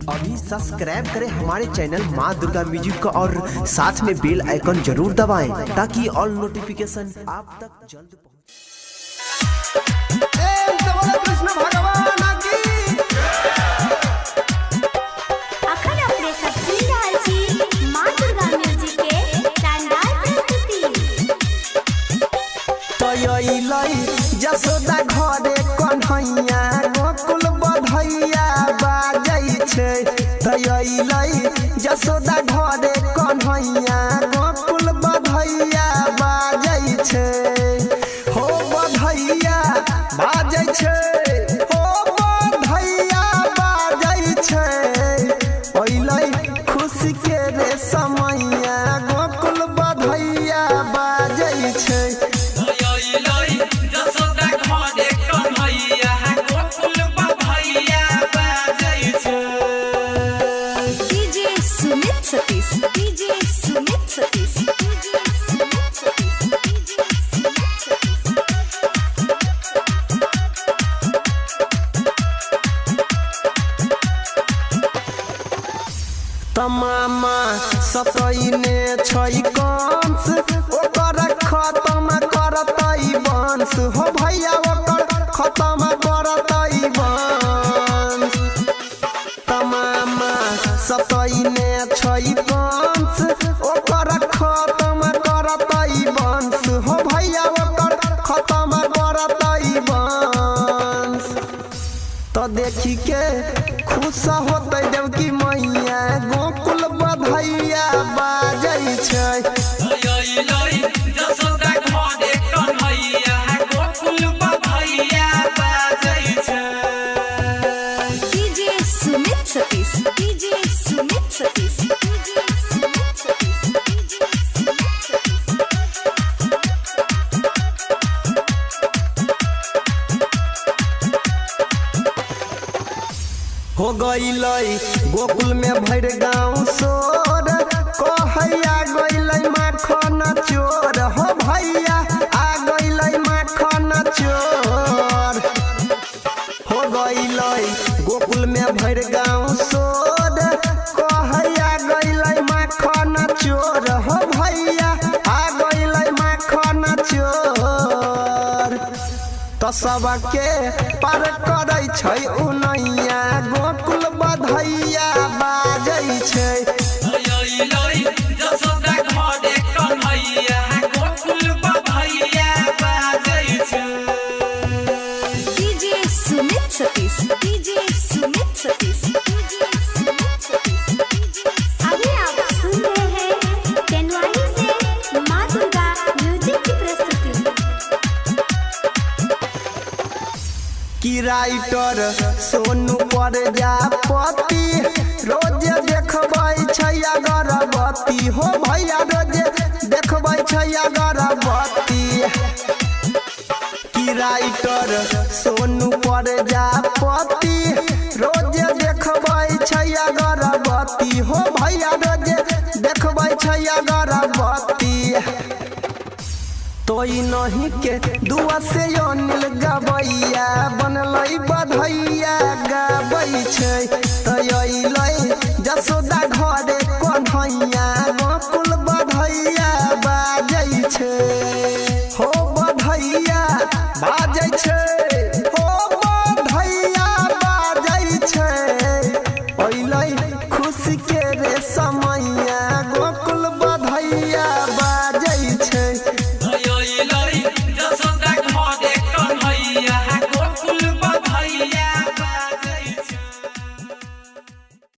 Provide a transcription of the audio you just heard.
अभी सब्सक्राइब करें हमारे चैनल माँ दुर्गा म्यूजिक को और साथ में बेल आइकन जरूर दबाएं ताकि ऑल नोटिफिकेशन आप तक जल्द कृष्ण भगवान की अखन अपने सब सुन रहल छी माँ दुर्गा म्यूजिक के शानदार प्रस्तुति। तो जसोदा घरे कन्हैया गोकुल बधैया बाजै छै। तो जसोदा घरे कन्हैया गोकुल बधैया बाजै छै। हो बधैया बाजै छै, हो बधैया बाजै छै। ओइलै खुशी के रे समैया गोकुल बधैया बाजै छै। तमामा सतैने छै कंस ओकर खत्म करतै वंश। हो भैया ओकर खत्म करतै वंश। तमामा सतैने छै कंस ओकर खत्म करतै वंश। हो भैया ओकर खत्म करतै वंश। तो देखी के खुश होतै देवकी मैया गोकुल बधैया बाजै छै। हो गईलै गोकुल में भर गाँव शोर कहैया गईलै माखन चोर। हो भैया आ गईलै माखन चोर। हो गईलै गोकुल में भर गाँव शोर कहैया गईलै माखन चोर। हो भैया आ गईलै माखन चोर। तो सबके पार करै छै उनैया गोकुल बधैया बाजै छै। अभी आप सुन रहे हैं तेनवानी से माँ दुर्गा म्यूजिक की प्रस्तुति। की राइटर सोनू प्रजापति रोज देखबै छै अगरबत्ती। हो भैया रोज देखबै छै अगरबत्ती। की राइटर सोनू प्रजापति रोज देखबै छै अगरबत्ती। हो भैया रोज देखबै छै अगरबत्ती। तोई नहीं के दुआ से अनिल गबैया बनलै बधैया गाबै छै। तो जसोदा घरे कन्हैया गोकुल बधैया बाजै छै। हो बधैया बाजै छै, हो बधैया बाजै छै। ओइलै खुशी के